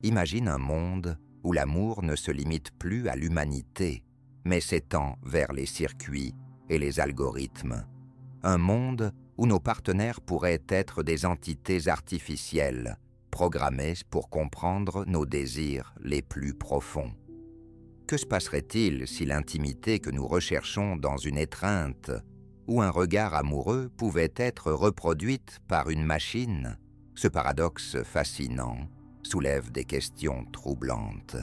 Imagine un monde où l'amour ne se limite plus à l'humanité, mais s'étend vers les circuits et les algorithmes. Un monde où nos partenaires pourraient être des entités artificielles, programmées pour comprendre nos désirs les plus profonds. Que se passerait-il si l'intimité que nous recherchons dans une étreinte ou un regard amoureux pouvait être reproduite par une machine? Ce paradoxe fascinant soulève des questions troublantes.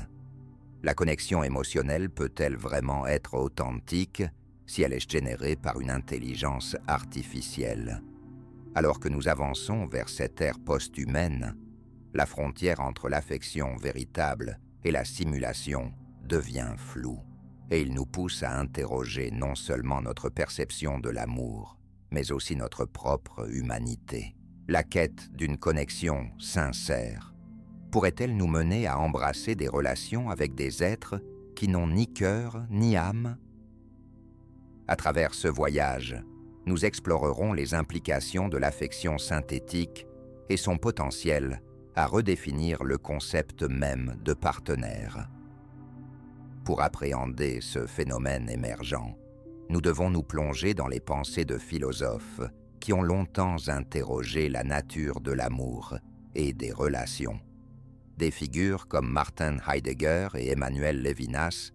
La connexion émotionnelle peut-elle vraiment être authentique si elle est générée par une intelligence artificielle? Alors que nous avançons vers cette ère post-humaine, la frontière entre l'affection véritable et la simulation devient floue, et il nous pousse à interroger non seulement notre perception de l'amour, mais aussi notre propre humanité. La quête d'une connexion sincère pourrait-elle nous mener à embrasser des relations avec des êtres qui n'ont ni cœur ni âme? À travers ce voyage, nous explorerons les implications de l'affection synthétique et son potentiel à redéfinir le concept même de partenaire. Pour appréhender ce phénomène émergent, nous devons nous plonger dans les pensées de philosophes qui ont longtemps interrogé la nature de l'amour et des relations. Des figures comme Martin Heidegger et Emmanuel Levinas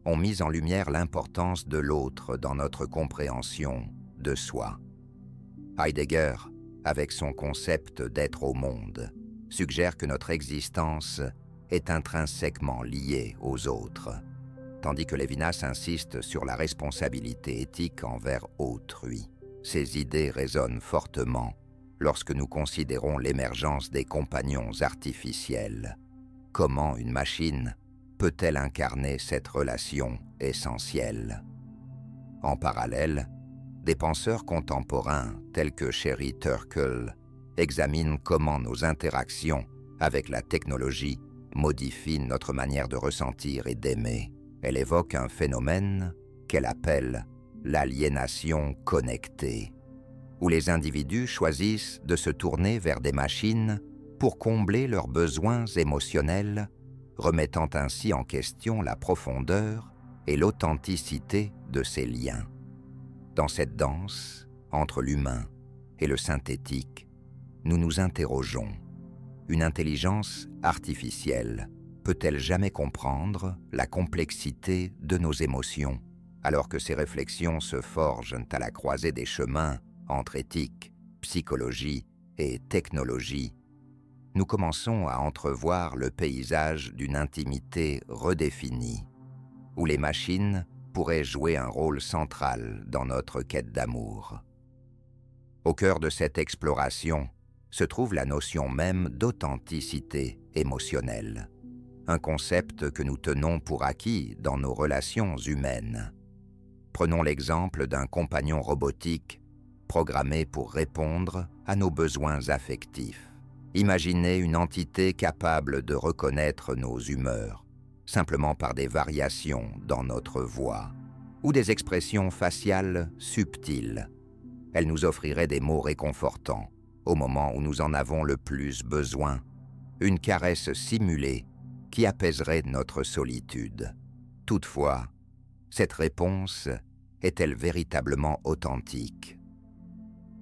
ont mis en lumière l'importance de l'autre dans notre compréhension de soi. Heidegger, avec son concept d'être au monde, suggère que notre existence est intrinsèquement liée aux autres, tandis que Levinas insiste sur la responsabilité éthique envers autrui. Ces idées résonnent fortement lorsque nous considérons l'émergence des compagnons artificiels. Comment une machine peut-elle incarner cette relation essentielle? En parallèle, des penseurs contemporains tels que Sherry Turkle examinent comment nos interactions avec la technologie modifient notre manière de ressentir et d'aimer. Elle évoque un phénomène qu'elle appelle l'aliénation connectée, où les individus choisissent de se tourner vers des machines pour combler leurs besoins émotionnels, remettant ainsi en question la profondeur et l'authenticité de ces liens. Dans cette danse entre l'humain et le synthétique, nous nous interrogeons. Une intelligence artificielle peut-elle jamais comprendre la complexité de nos émotions, alors que ces réflexions se forgent à la croisée des chemins entre éthique, psychologie et technologie? Nous commençons à entrevoir le paysage d'une intimité redéfinie, où les machines pourraient jouer un rôle central dans notre quête d'amour. Au cœur de cette exploration se trouve la notion même d'authenticité émotionnelle, un concept que nous tenons pour acquis dans nos relations humaines. Prenons l'exemple d'un compagnon robotique programmé pour répondre à nos besoins affectifs. Imaginez une entité capable de reconnaître nos humeurs, simplement par des variations dans notre voix, ou des expressions faciales subtiles. Elle nous offrirait des mots réconfortants, au moment où nous en avons le plus besoin, une caresse simulée qui apaiserait notre solitude. Toutefois, cette réponse est-elle véritablement authentique?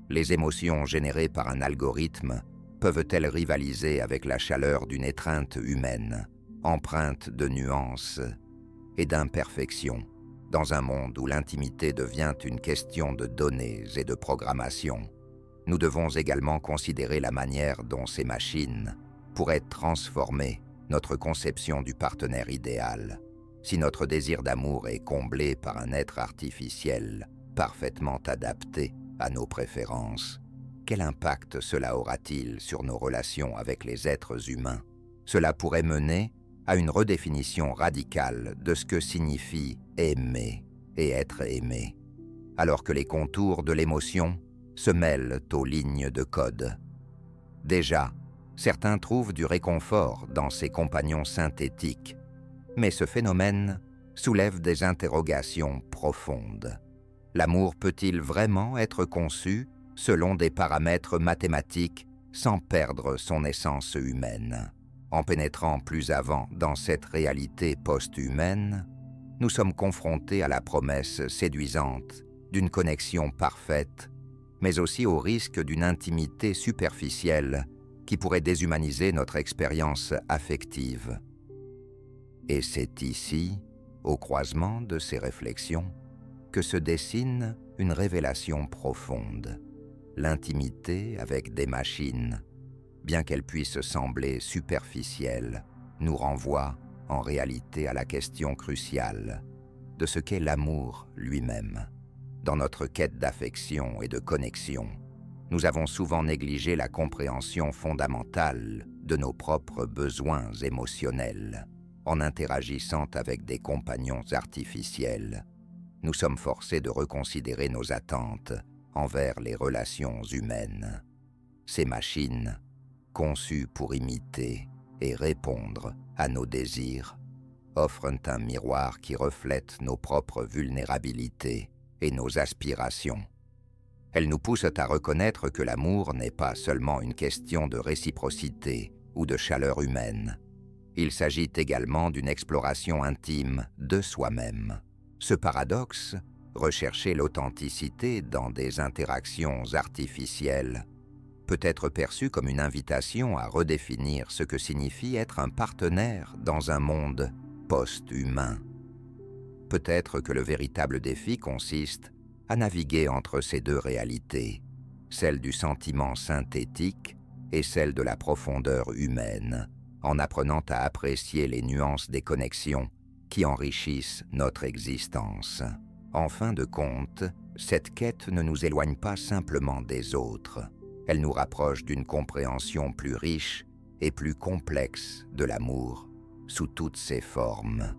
Les émotions générées par un algorithme peuvent-elles rivaliser avec la chaleur d'une étreinte humaine, empreinte de nuances et d'imperfections, dans un monde où l'intimité devient une question de données et de programmation? Nous devons également considérer la manière dont ces machines pourraient transformer notre conception du partenaire idéal. Si notre désir d'amour est comblé par un être artificiel parfaitement adapté à nos préférences, quel impact cela aura-t-il sur nos relations avec les êtres humains? Cela pourrait mener à une redéfinition radicale de ce que signifie aimer et être aimé, alors que les contours de l'émotion se mêlent aux lignes de code. Déjà, certains trouvent du réconfort dans ces compagnons synthétiques, mais ce phénomène soulève des interrogations profondes. L'amour peut-il vraiment être conçu selon des paramètres mathématiques sans perdre son essence humaine? En pénétrant plus avant dans cette réalité post-humaine, nous sommes confrontés à la promesse séduisante d'une connexion parfaite, mais aussi au risque d'une intimité superficielle qui pourrait déshumaniser notre expérience affective. Et c'est ici, au croisement de ces réflexions, que se dessine une révélation profonde. L'intimité avec des machines, bien qu'elle puisse sembler superficielle, nous renvoie en réalité à la question cruciale de ce qu'est l'amour lui-même. Dans notre quête d'affection et de connexion, nous avons souvent négligé la compréhension fondamentale de nos propres besoins émotionnels. En interagissant avec des compagnons artificiels, nous sommes forcés de reconsidérer nos attentes envers les relations humaines. Ces machines, conçues pour imiter et répondre à nos désirs, offrent un miroir qui reflète nos propres vulnérabilités et nos aspirations. Elles nous poussent à reconnaître que l'amour n'est pas seulement une question de réciprocité ou de chaleur humaine. Il s'agit également d'une exploration intime de soi-même. Ce paradoxe, rechercher l'authenticité dans des interactions artificielles, peut être perçu comme une invitation à redéfinir ce que signifie être un partenaire dans un monde post-humain. Peut-être que le véritable défi consiste à naviguer entre ces deux réalités, celle du sentiment synthétique et celle de la profondeur humaine, en apprenant à apprécier les nuances des connexions qui enrichissent notre existence. En fin de compte, cette quête ne nous éloigne pas simplement des autres. Elle nous rapproche d'une compréhension plus riche et plus complexe de l'amour sous toutes ses formes.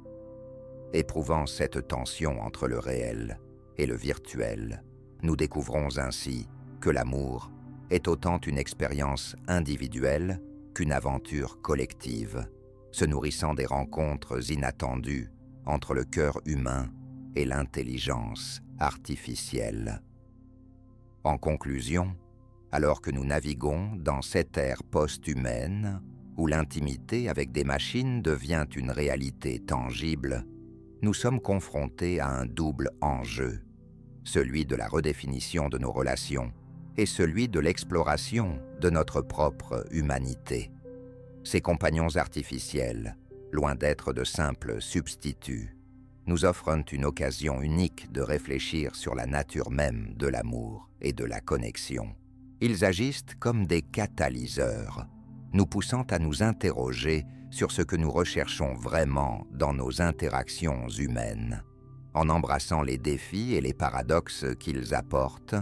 Éprouvant cette tension entre le réel et le virtuel, nous découvrons ainsi que l'amour est autant une expérience individuelle qu'une aventure collective, se nourrissant des rencontres inattendues entre le cœur humain et l'intelligence artificielle. En conclusion, alors que nous naviguons dans cette ère post-humaine, où l'intimité avec des machines devient une réalité tangible, nous sommes confrontés à un double enjeu, celui de la redéfinition de nos relations et celui de l'exploration de notre propre humanité. Ces compagnons artificiels, loin d'être de simples substituts, nous offrent une occasion unique de réfléchir sur la nature même de l'amour et de la connexion. Ils agissent comme des catalyseurs, nous poussant à nous interroger sur ce que nous recherchons vraiment dans nos interactions humaines. En embrassant les défis et les paradoxes qu'ils apportent,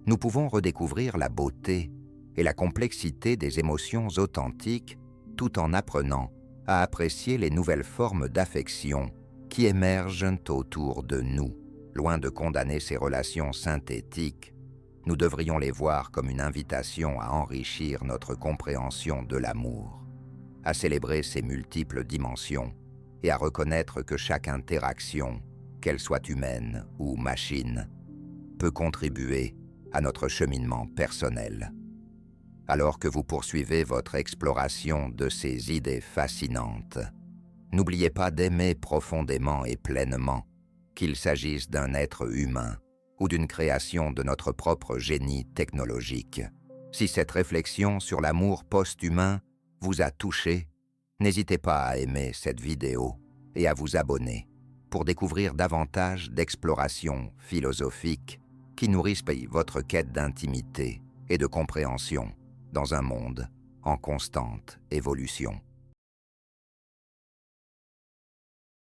nous pouvons redécouvrir la beauté et la complexité des émotions authentiques tout en apprenant à apprécier les nouvelles formes d'affection qui émergent autour de nous. Loin de condamner ces relations synthétiques, nous devrions les voir comme une invitation à enrichir notre compréhension de l'amour, à célébrer ses multiples dimensions et à reconnaître que chaque interaction, qu'elle soit humaine ou machine, peut contribuer à notre cheminement personnel. Alors que vous poursuivez votre exploration de ces idées fascinantes, n'oubliez pas d'aimer profondément et pleinement, qu'il s'agisse d'un être humain ou d'une création de notre propre génie technologique. Si cette réflexion sur l'amour post-humain vous a touché, n'hésitez pas à aimer cette vidéo et à vous abonner pour découvrir davantage d'explorations philosophiques qui nourrissent votre quête d'intimité et de compréhension dans un monde en constante évolution.